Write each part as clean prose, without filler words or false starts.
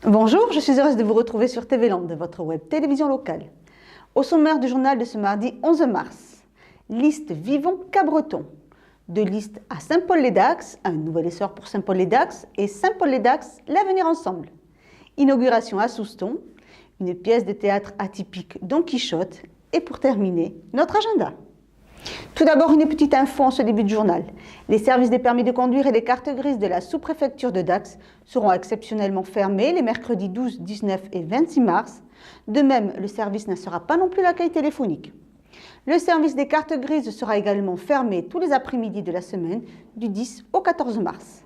Bonjour, je suis heureuse de vous retrouver sur TV Land, votre web télévision locale. Au sommaire du journal de ce mardi 11 mars, liste Vivons Cabreton. De liste à Saint-Paul-les-Dax, un nouvel essor pour Saint-Paul-les-Dax, et Saint-Paul-les-Dax, l'avenir ensemble. Inauguration à Souston, une pièce de théâtre atypique Don Quichotte, et pour terminer, notre agenda. Tout d'abord, une petite info en ce début de journal. Les services des permis de conduire et des cartes grises de la sous-préfecture de Dax seront exceptionnellement fermés les mercredis 12, 19 et 26 mars. De même, le service ne sera pas non plus l'accueil téléphonique. Le service des cartes grises sera également fermé tous les après-midi de la semaine du 10 au 14 mars.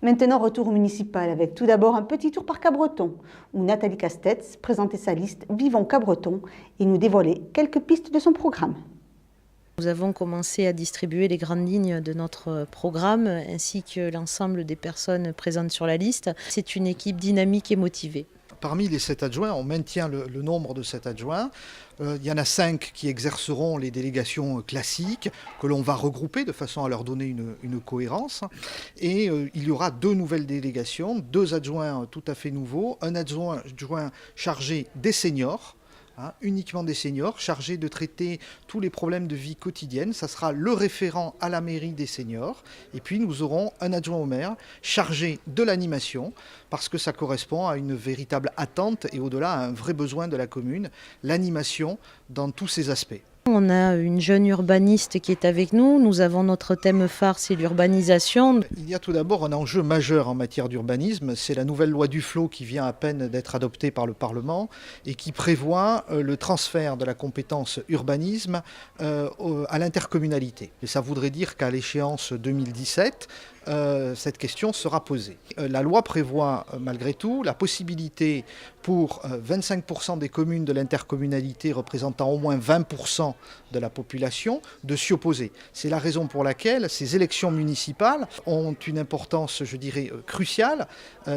Maintenant, retour au municipal avec tout d'abord un petit tour par Cabreton, où Nathalie Castetz présentait sa liste Vivons Cabreton et nous dévoilait quelques pistes de son programme. Nous avons commencé à distribuer les grandes lignes de notre programme ainsi que l'ensemble des personnes présentes sur la liste. C'est une équipe dynamique et motivée. Parmi les 7 adjoints, on maintient le nombre de 7 adjoints. Il y en a 5 qui exerceront les délégations classiques, que l'on va regrouper de façon à leur donner une cohérence. Et il y aura 2 nouvelles délégations, 2 adjoints tout à fait nouveaux, un adjoint chargé des seniors, uniquement des seniors, chargés de traiter tous les problèmes de vie quotidienne. Ça sera le référent à la mairie des seniors. Et puis nous aurons un adjoint au maire chargé de l'animation, parce que ça correspond à une véritable attente et au-delà à un vrai besoin de la commune, l'animation dans tous ses aspects. On a une jeune urbaniste qui est avec nous. Nous avons notre thème phare, c'est l'urbanisation. Il y a tout d'abord un enjeu majeur en matière d'urbanisme. C'est la nouvelle loi Duflot qui vient à peine d'être adoptée par le Parlement et qui prévoit le transfert de la compétence urbanisme à l'intercommunalité. Et ça voudrait dire qu'à l'échéance 2017, cette question sera posée. La loi prévoit malgré tout la possibilité pour 25% des communes de l'intercommunalité représentant au moins 20% de la population de s'y opposer. C'est la raison pour laquelle ces élections municipales ont une importance, je dirais, cruciale,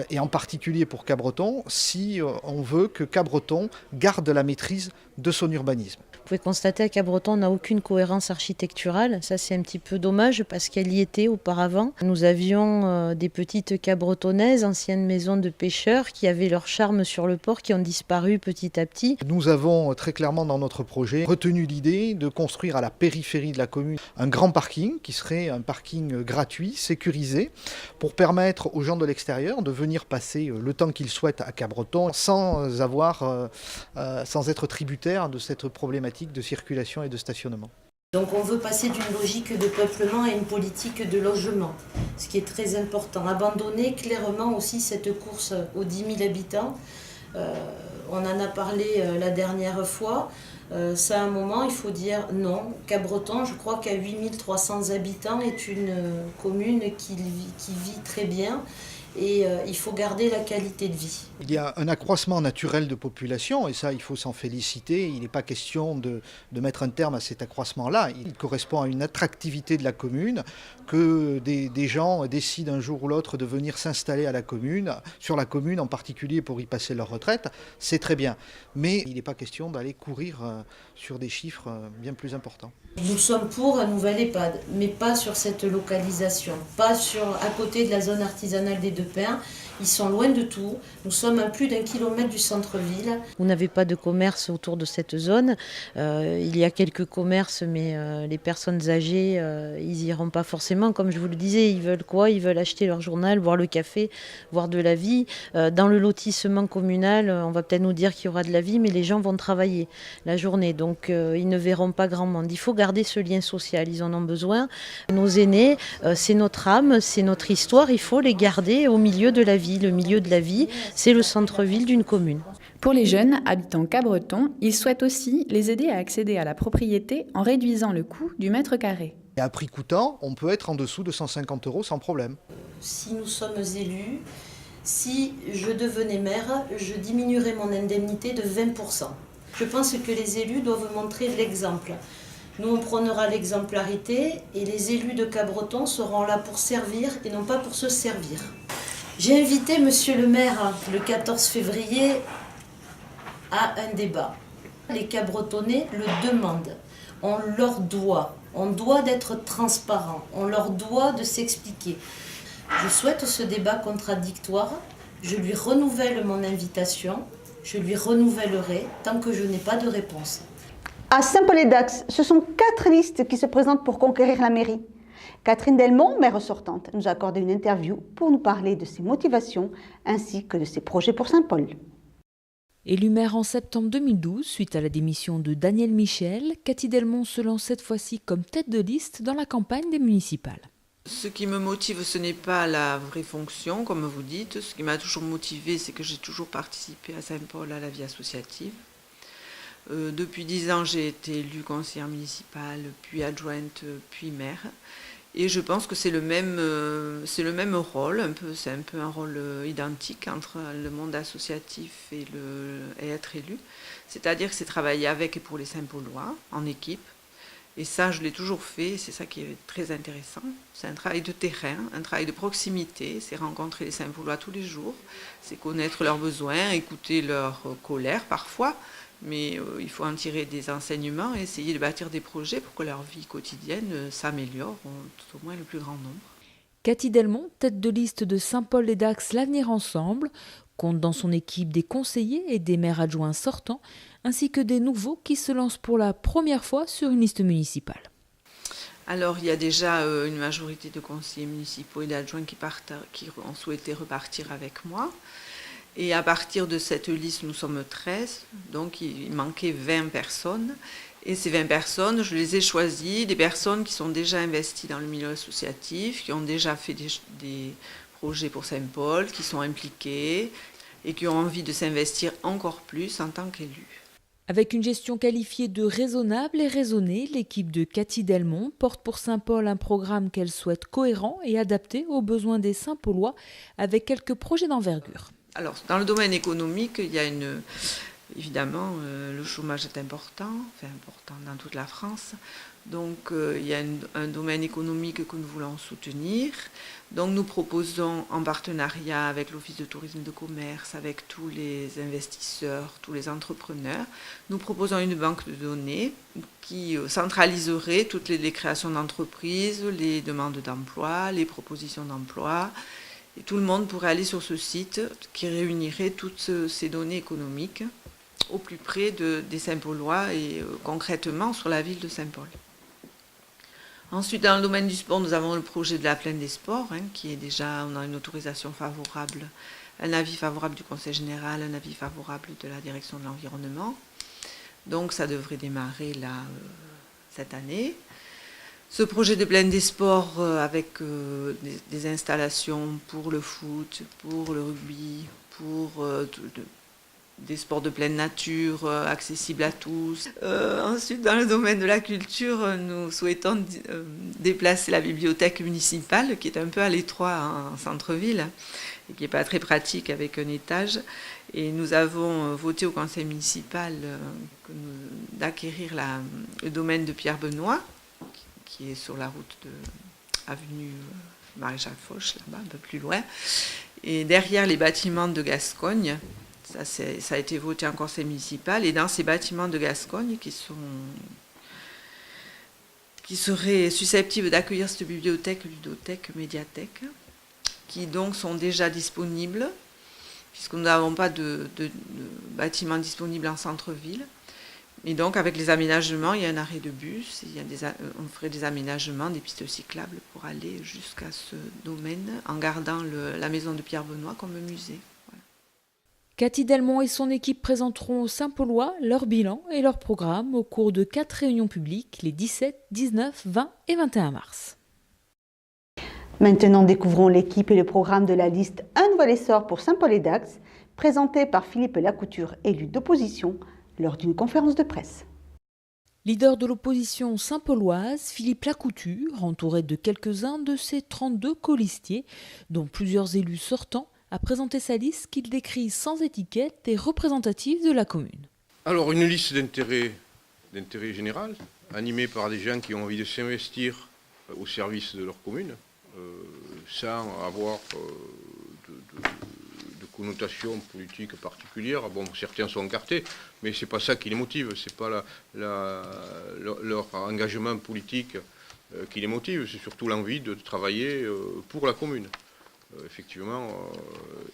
et en particulier pour Cabreton, si on veut que Cabreton garde la maîtrise de son urbanisme. Vous pouvez constater à Cabreton, on n'a aucune cohérence architecturale. Ça, c'est un petit peu dommage parce qu'elle y était auparavant. Nous avions des petites cabretonnaises, anciennes maisons de pêcheurs qui avaient leur charme sur le port, qui ont disparu petit à petit. Nous avons très clairement dans notre projet retenu l'idée de construire à la périphérie de la commune un grand parking qui serait un parking gratuit, sécurisé, pour permettre aux gens de l'extérieur de venir passer le temps qu'ils souhaitent à Cabreton sans être tributaires de cette problématique de circulation et de stationnement. Donc on veut passer d'une logique de peuplement à une politique de logement, ce qui est très important. Abandonner clairement aussi cette course aux 10 000 habitants. On en a parlé la dernière fois. Ça, à un moment, il faut dire non. Cabreton, je crois qu'à 8 300 habitants, est une commune qui vit très bien. Et il faut garder la qualité de vie. Il y a un accroissement naturel de population et ça il faut s'en féliciter. Il n'est pas question de mettre un terme à cet accroissement-là. Il correspond à une attractivité de la commune, que des gens décident un jour ou l'autre de venir s'installer à la commune, sur la commune en particulier pour y passer leur retraite. C'est très bien. Mais il n'est pas question d'aller courir sur des chiffres bien plus importants. Nous sommes pour un nouvel EHPAD, mais pas sur cette localisation, pas à côté de la zone artisanale des Deux Pins. Ils sont loin de tout. Nous sommes à plus d'1 kilomètre du centre-ville. Vous n'avez pas de commerce autour de cette zone. Il y a quelques commerces, mais les personnes âgées, ils n'y iront pas forcément. Comme je vous le disais, ils veulent quoi? Ils veulent acheter leur journal, boire le café, voir de la vie. Dans le lotissement communal, on va peut-être nous dire qu'il y aura de la vie, mais les gens vont travailler la journée. Donc, ils ne verront pas grand monde. Il faut garder ce lien social. Ils en ont besoin. Nos aînés, c'est notre âme, c'est notre histoire. Il faut les garder au milieu de la vie. Le milieu de la vie, c'est le centre-ville d'une commune. Pour les jeunes habitant Cabreton, ils souhaitent aussi les aider à accéder à la propriété en réduisant le coût du mètre carré. Et à prix coûtant, on peut être en dessous de 150 € sans problème. Si nous sommes élus, si je devenais maire, je diminuerais mon indemnité de 20%. Je pense que les élus doivent montrer l'exemple. Nous, on prônera l'exemplarité et les élus de Cabreton seront là pour servir et non pas pour se servir. J'ai invité monsieur le maire le 14 février à un débat. Les Cabretonnais le demandent. On doit d'être transparent, on leur doit de s'expliquer. Je souhaite ce débat contradictoire Je lui renouvelle mon invitation, je lui renouvellerai tant que je n'ai pas de réponse. À Saint-Paul-et-Dax, ce sont 4 listes qui se présentent pour conquérir la mairie. Catherine Delmont, maire sortante, nous a accordé une interview pour nous parler de ses motivations ainsi que de ses projets pour Saint-Paul. Élue maire en septembre 2012, suite à la démission de Daniel Michel, Cathy Delmont se lance cette fois-ci comme tête de liste dans la campagne des municipales. Ce qui me motive, ce n'est pas la vraie fonction, comme vous dites. Ce qui m'a toujours motivée, c'est que j'ai toujours participé à Saint-Paul à la vie associative. Depuis 10 ans, j'ai été élue conseillère municipale, puis adjointe, puis maire. Et je pense que c'est le même rôle, c'est un peu un rôle identique entre le monde associatif et être élu. C'est-à-dire que c'est travailler avec et pour les Saint-Paulois, en équipe. Et ça, je l'ai toujours fait, c'est ça qui est très intéressant. C'est un travail de terrain, un travail de proximité, c'est rencontrer les Saint-Paulois tous les jours, c'est connaître leurs besoins, écouter leur colère parfois, mais il faut en tirer des enseignements et essayer de bâtir des projets pour que leur vie quotidienne s'améliore, tout au moins le plus grand nombre. Cathy Delmont, tête de liste de Saint-Paul-et-Dax l'Avenir Ensemble, compte dans son équipe des conseillers et des maires adjoints sortants, ainsi que des nouveaux qui se lancent pour la première fois sur une liste municipale. Alors, il y a déjà une majorité de conseillers municipaux et d'adjoints qui ont souhaité repartir avec moi. Et à partir de cette liste, nous sommes 13, donc il manquait 20 personnes. Et ces 20 personnes, je les ai choisies, des personnes qui sont déjà investies dans le milieu associatif, qui ont déjà fait des projets pour Saint-Paul, qui sont impliquées et qui ont envie de s'investir encore plus en tant qu'élus. Avec une gestion qualifiée de raisonnable et raisonnée, l'équipe de Cathy Delmont porte pour Saint-Paul un programme qu'elle souhaite cohérent et adapté aux besoins des Saint-Paulois, avec quelques projets d'envergure. Alors, dans le domaine économique, il y a évidemment, le chômage est important dans toute la France. Donc, il y a un domaine économique que nous voulons soutenir. Donc, nous proposons, en partenariat avec l'Office de tourisme et de commerce, avec tous les investisseurs, tous les entrepreneurs, nous proposons une banque de données qui centraliserait toutes les créations d'entreprises, les demandes d'emploi, les propositions d'emploi. Et tout le monde pourrait aller sur ce site qui réunirait toutes ces données économiques au plus près des Saint-Paulois et concrètement sur la ville de Saint-Paul. Ensuite, dans le domaine du sport, nous avons le projet de la plaine des sports, qui est déjà, on a une autorisation favorable, un avis favorable du Conseil général, un avis favorable de la direction de l'environnement. Donc ça devrait démarrer là cette année. Ce projet de plaine des sports avec des installations pour le foot, pour le rugby, pour des sports de pleine nature accessibles à tous. Ensuite, dans le domaine de la culture, nous souhaitons déplacer la bibliothèque municipale, qui est un peu à l'étroit en centre-ville et qui n'est pas très pratique avec un étage. Et nous avons voté au conseil municipal d'acquérir le domaine de Pierre Benoît, qui est sur la route de avenue Maréchal Foch, là-bas, un peu plus loin. Et derrière les bâtiments de Gascogne, ça a été voté en conseil municipal, et dans ces bâtiments de Gascogne qui seraient susceptibles d'accueillir cette bibliothèque, ludothèque, médiathèque, qui donc sont déjà disponibles, puisque nous n'avons pas de bâtiments disponibles en centre-ville. Et donc, avec les aménagements, il y a un arrêt de bus, on ferait des aménagements, des pistes cyclables pour aller jusqu'à ce domaine, en gardant la maison de Pierre Benoît comme musée. Voilà. Cathy Delmont et son équipe présenteront aux Saint-Paulois leur bilan et leur programme au cours de 4 réunions publiques les 17, 19, 20 et 21 mars. Maintenant, découvrons l'équipe et le programme de la liste Un nouvel essor pour Saint-Paul-et-Dax, présenté par Philippe Lacouture, élu d'opposition, lors d'une conférence de presse. Leader de l'opposition saint-pauloise, Philippe Lacouture, entouré de quelques-uns de ses 32 colistiers, dont plusieurs élus sortants, a présenté sa liste qu'il décrit sans étiquette et représentative de la commune. Alors, une liste d'intérêt général, animée par des gens qui ont envie de s'investir au service de leur commune, sans avoir de connotation politique particulière. Bon, certains sont encartés, mais ce n'est pas ça qui les motive, ce n'est pas leur engagement politique qui les motive, c'est surtout l'envie de travailler pour la commune. effectivement,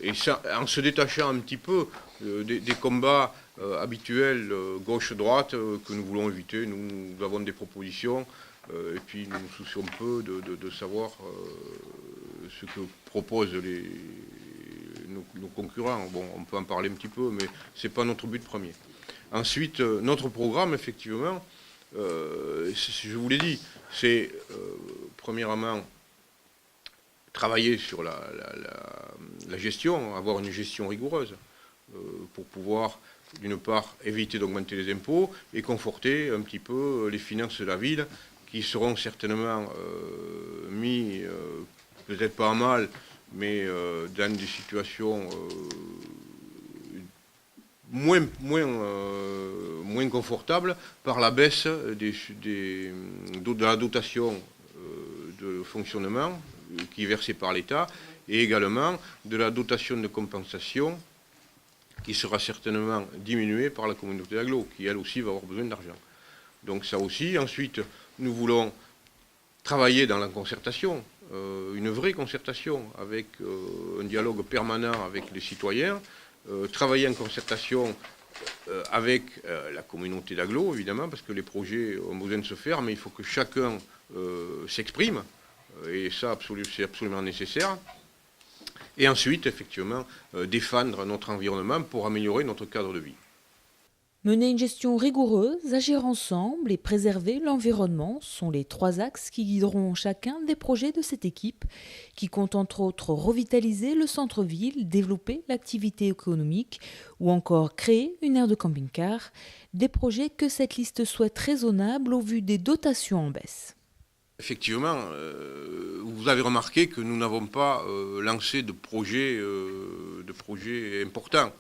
et ça, en se détachant un petit peu des combats habituels gauche-droite que nous voulons éviter. Nous avons des propositions et puis nous nous soucions peu de savoir ce que proposent nos concurrents. Bon, on peut en parler un petit peu, mais ce n'est pas notre but premier. Ensuite, notre programme, effectivement, je vous l'ai dit, c'est premièrement travailler sur la gestion, avoir une gestion rigoureuse pour pouvoir, d'une part, éviter d'augmenter les impôts et conforter un petit peu les finances de la ville qui seront certainement mis, peut-être pas à mal, mais dans des situations moins confortables par la baisse de la dotation de fonctionnement qui est versée par l'État et également de la dotation de compensation qui sera certainement diminuée par la communauté d'agglo, qui elle aussi va avoir besoin d'argent. Donc ça aussi. Ensuite, nous voulons travailler dans la concertation, une vraie concertation avec un dialogue permanent avec les citoyens, travailler en concertation avec la communauté d'agglo, évidemment, parce que les projets ont besoin de se faire, mais il faut que chacun s'exprime, et ça, c'est absolument nécessaire. Et ensuite, effectivement, défendre notre environnement pour améliorer notre cadre de vie. Mener une gestion rigoureuse, agir ensemble et préserver l'environnement sont les 3 axes qui guideront chacun des projets de cette équipe, qui compte entre autres revitaliser le centre-ville, développer l'activité économique ou encore créer une aire de camping-car, des projets que cette liste souhaite raisonnables au vu des dotations en baisse. Effectivement, vous avez remarqué que nous n'avons pas lancé de projets importants.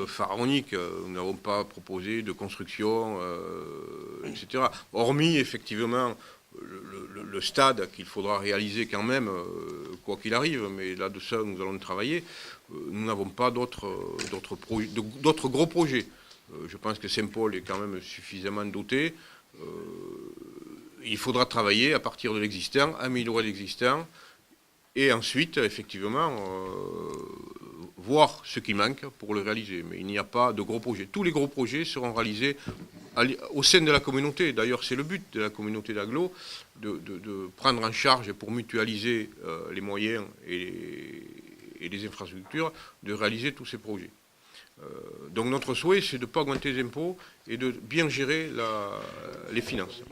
Pharaonique, nous n'avons pas proposé de construction, etc. Hormis effectivement le stade qu'il faudra réaliser quand même, quoi qu'il arrive, mais là de ça nous allons travailler. Nous n'avons pas d'autres gros projets. Je pense que Saint-Paul est quand même suffisamment doté. Il faudra travailler à partir de l'existant, améliorer l'existant, et ensuite effectivement voir ce qui manque pour le réaliser. Mais il n'y a pas de gros projets. Tous les gros projets seront réalisés au sein de la communauté. D'ailleurs, c'est le but de la communauté d'agglo, de prendre en charge pour mutualiser les moyens et les infrastructures, de réaliser tous ces projets. Donc notre souhait, c'est de ne pas augmenter les impôts et de bien gérer les finances.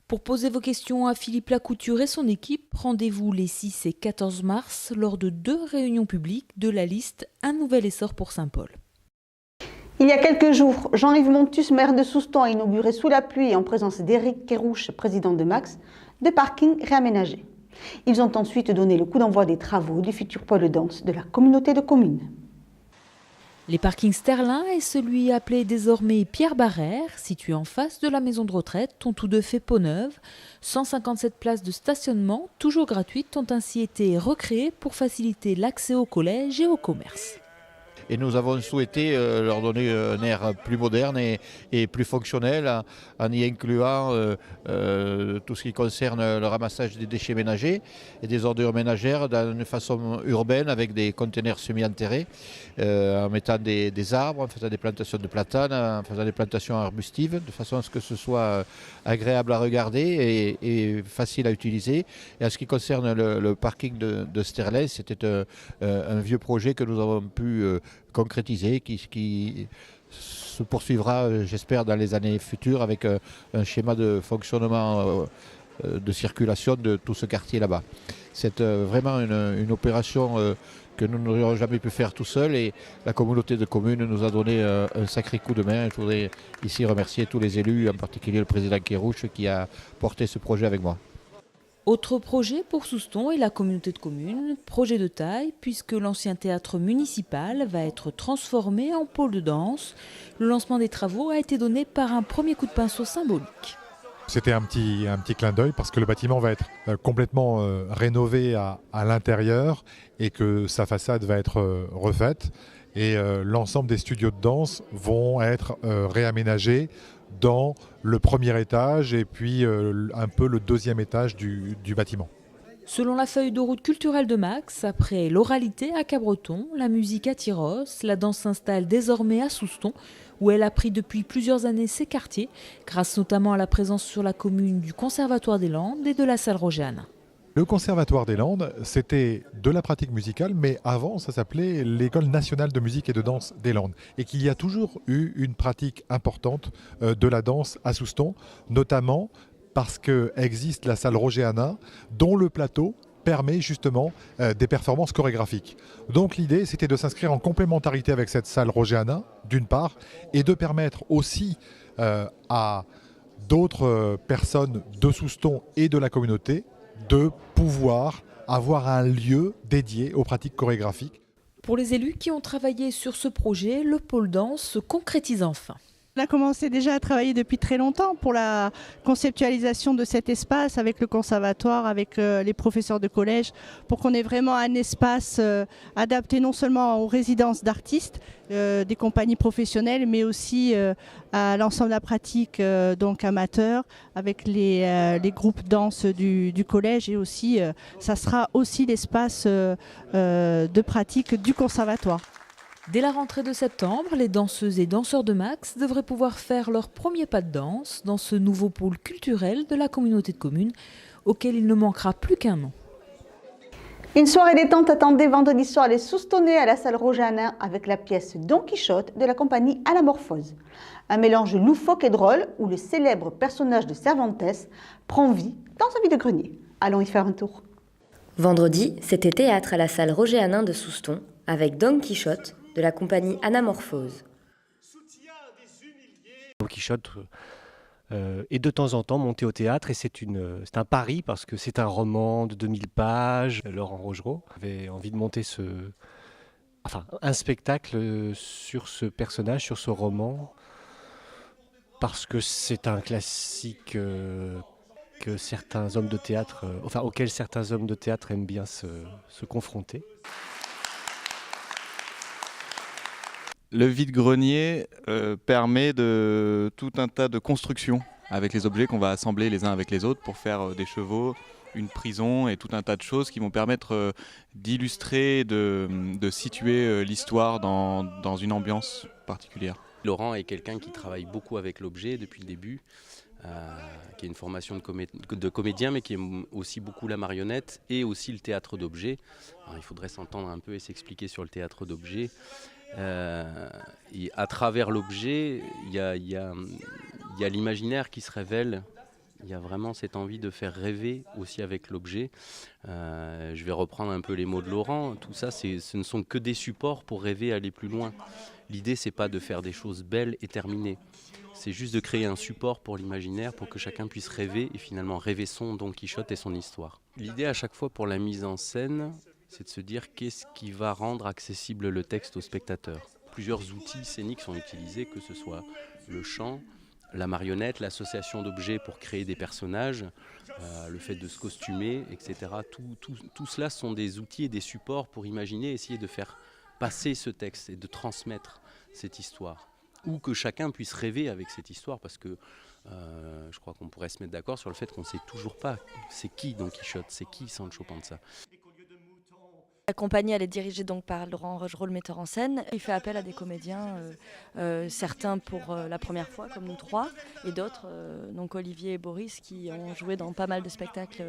Pour poser vos questions à Philippe Lacouture et son équipe, rendez-vous les 6 et 14 mars lors de 2 réunions publiques de la liste Un nouvel essor pour Saint-Paul. Il y a quelques jours, Jean-Yves Montus, maire de Souston, a inauguré sous la pluie et en présence d'Éric Kérouche, président de Max, 2 parkings réaménagés. Ils ont ensuite donné le coup d'envoi des travaux du futur pôle danse de la communauté de communes. Les parkings Sterlin et celui appelé désormais Pierre Barrère, situé en face de la maison de retraite, ont tous deux fait peau neuve. 157 places de stationnement, toujours gratuites, ont ainsi été recréées pour faciliter l'accès au collège et au commerce. Et nous avons souhaité leur donner un air plus moderne et plus fonctionnel en y incluant tout ce qui concerne le ramassage des déchets ménagers et des ordures ménagères d'une façon urbaine avec des conteneurs semi-enterrés, en mettant des arbres, en faisant des plantations de platanes, en faisant des plantations arbustives, de façon à ce que ce soit agréable à regarder et facile à utiliser. Et en ce qui concerne le parking de Sterlin, c'était un vieux projet que nous avons pu concrétisé, qui se poursuivra, j'espère, dans les années futures avec un schéma de fonctionnement de circulation de tout ce quartier là-bas. C'est vraiment une opération que nous n'aurions jamais pu faire tout seul et la communauté de communes nous a donné un sacré coup de main. Je voudrais ici remercier tous les élus, en particulier le président Kérouche qui a porté ce projet avec moi. Autre projet pour Souston et la communauté de communes, projet de taille puisque l'ancien théâtre municipal va être transformé en pôle de danse. Le lancement des travaux a été donné par un premier coup de pinceau symbolique. C'était un petit clin d'œil parce que le bâtiment va être complètement rénové à l'intérieur et que sa façade va être refaite. Et l'ensemble des studios de danse vont être réaménagés dans le premier étage et puis un peu le deuxième étage du bâtiment. Selon la feuille de route culturelle de Max, après l'oralité à Cabreton, la musique à Tyros, la danse s'installe désormais à Souston, où elle a pris depuis plusieurs années ses quartiers, grâce notamment à la présence sur la commune du Conservatoire des Landes et de la salle Roger-Hanin. Le Conservatoire des Landes, c'était de la pratique musicale, mais avant, ça s'appelait l'École nationale de musique et de danse des Landes. Et qu'il y a toujours eu une pratique importante de la danse à Souston, notamment parce qu'existe la salle Roger-Hanin, dont le plateau permet justement des performances chorégraphiques. Donc l'idée, c'était de s'inscrire en complémentarité avec cette salle Roger-Hanin, d'une part, et de permettre aussi à d'autres personnes de Souston et de la communauté de pouvoir avoir un lieu dédié aux pratiques chorégraphiques. Pour les élus qui ont travaillé sur ce projet, le pôle danse se concrétise enfin. On a commencé déjà à travailler depuis très longtemps pour la conceptualisation de cet espace avec le conservatoire, avec les professeurs de collège, pour qu'on ait vraiment un espace adapté non seulement aux résidences d'artistes, des compagnies professionnelles, mais aussi à l'ensemble de la pratique donc amateur, avec les groupes danse du collège, et aussi ça sera aussi l'espace de pratique du conservatoire. Dès la rentrée de septembre, les danseuses et danseurs de Max devraient pouvoir faire leur premier pas de danse dans ce nouveau pôle culturel de la communauté de communes, auquel il ne manquera plus qu'un nom. Une soirée détente attendait vendredi soir les Soustonnais à la salle Roger-Hanin avec la pièce Don Quichotte de la compagnie Anamorphose. Un mélange loufoque et drôle où le célèbre personnage de Cervantes prend vie dans un vide-grenier. Allons y faire un tour. Vendredi, c'était théâtre à la salle Roger-Hanin de Souston avec Don Quichotte de la compagnie Anamorphose. Don Quichotte est de temps en temps monté au théâtre, et c'est un pari parce que c'est un roman de 2000 pages. Laurent Rogereau avait envie de monter un spectacle sur ce personnage, sur ce roman, parce que c'est un classique que certains hommes de théâtre, auquel certains hommes de théâtre aiment bien se confronter. Le vide-grenier permet de tout un tas de constructions avec les objets qu'on va assembler les uns avec les autres pour faire des chevaux, une prison et tout un tas de choses qui vont permettre d'illustrer, de situer l'histoire dans une ambiance particulière. Laurent est quelqu'un qui travaille beaucoup avec l'objet depuis le début, qui a une formation de comédien, mais qui aime aussi beaucoup la marionnette et aussi le théâtre d'objets. Il faudrait s'entendre un peu et s'expliquer sur le théâtre d'objets. Et à travers l'objet, il y a l'imaginaire qui se révèle. Il y a vraiment cette envie de faire rêver aussi avec l'objet. Je vais reprendre un peu les mots de Laurent. Tout ça, ce ne sont que des supports pour rêver, aller plus loin. L'idée, c'est pas de faire des choses belles et terminées. C'est juste de créer un support pour l'imaginaire, pour que chacun puisse rêver et finalement rêver son Don Quichotte et son histoire. L'idée à chaque fois pour la mise en scène, c'est de se dire qu'est-ce qui va rendre accessible le texte au spectateur. Plusieurs outils scéniques sont utilisés, que ce soit le chant, la marionnette, l'association d'objets pour créer des personnages, le fait de se costumer, etc. Tout cela sont des outils et des supports pour imaginer, essayer de faire passer ce texte et de transmettre cette histoire. Ou que chacun puisse rêver avec cette histoire, parce que je crois qu'on pourrait se mettre d'accord sur le fait qu'on ne sait toujours pas c'est qui Don Quichotte, c'est qui Sancho Panza. La compagnie elle est dirigée donc par Laurent Rogereau, le metteur en scène. Il fait appel à des comédiens, certains pour la première fois, comme nous trois, et d'autres, donc Olivier et Boris, qui ont joué dans pas mal de spectacles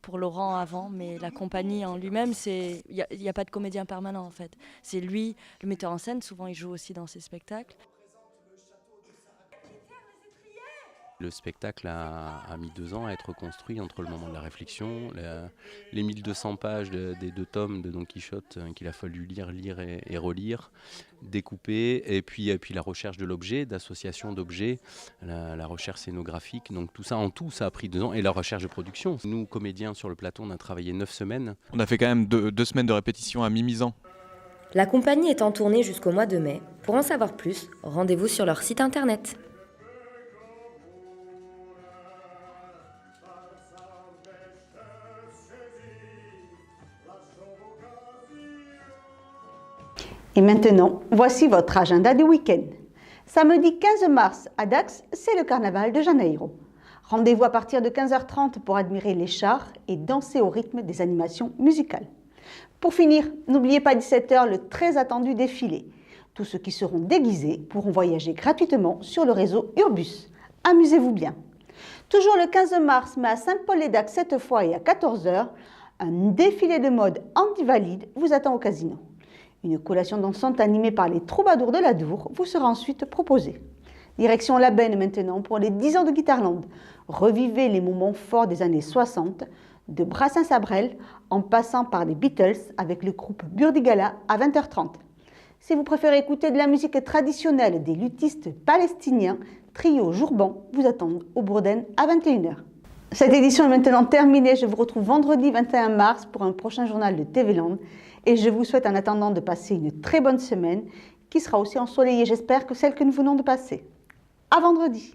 pour Laurent avant. Mais la compagnie en lui-même, il n'y a pas de comédien permanent en fait. C'est lui, le metteur en scène, souvent il joue aussi dans ses spectacles. Le spectacle a mis 2 ans à être construit entre le moment de la réflexion, les 1200 pages des 2 tomes de Don Quichotte qu'il a fallu lire et relire, découper, et puis la recherche de l'objet, d'association d'objets, la recherche scénographique. Donc tout ça en tout, ça a pris 2 ans, et la recherche de production. Nous, comédiens sur le plateau, on a travaillé 9 semaines. On a fait quand même 2 semaines de répétition à Mimizan. La compagnie est en tournée jusqu'au mois de mai. Pour en savoir plus, rendez-vous sur leur site internet. Et maintenant, voici votre agenda du week-end. Samedi 15 mars à Dax, c'est le carnaval de Janeiro. Rendez-vous à partir de 15h30 pour admirer les chars et danser au rythme des animations musicales. Pour finir, n'oubliez pas à 17h le très attendu défilé. Tous ceux qui seront déguisés pourront voyager gratuitement sur le réseau Urbus. Amusez-vous bien. Toujours le 15 mars, mais à Saint-Paul-les-Dax cette fois et à 14h, un défilé de mode anti-valide vous attend au casino. Une collation dansante animée par les troubadours de l'Adour vous sera ensuite proposée. Direction La Benne maintenant pour les 10 ans de Guitarland. Revivez les moments forts des années 60, de Brassens à Brel, en passant par les Beatles avec le groupe Burdigala à 20h30. Si vous préférez écouter de la musique traditionnelle des luthistes palestiniens, Trio Jourban vous attendent au Bourdaine à 21h. Cette édition est maintenant terminée. Je vous retrouve vendredi 21 mars pour un prochain journal de TV Land. Et je vous souhaite en attendant de passer une très bonne semaine qui sera aussi ensoleillée, j'espère, que celle que nous venons de passer. À vendredi!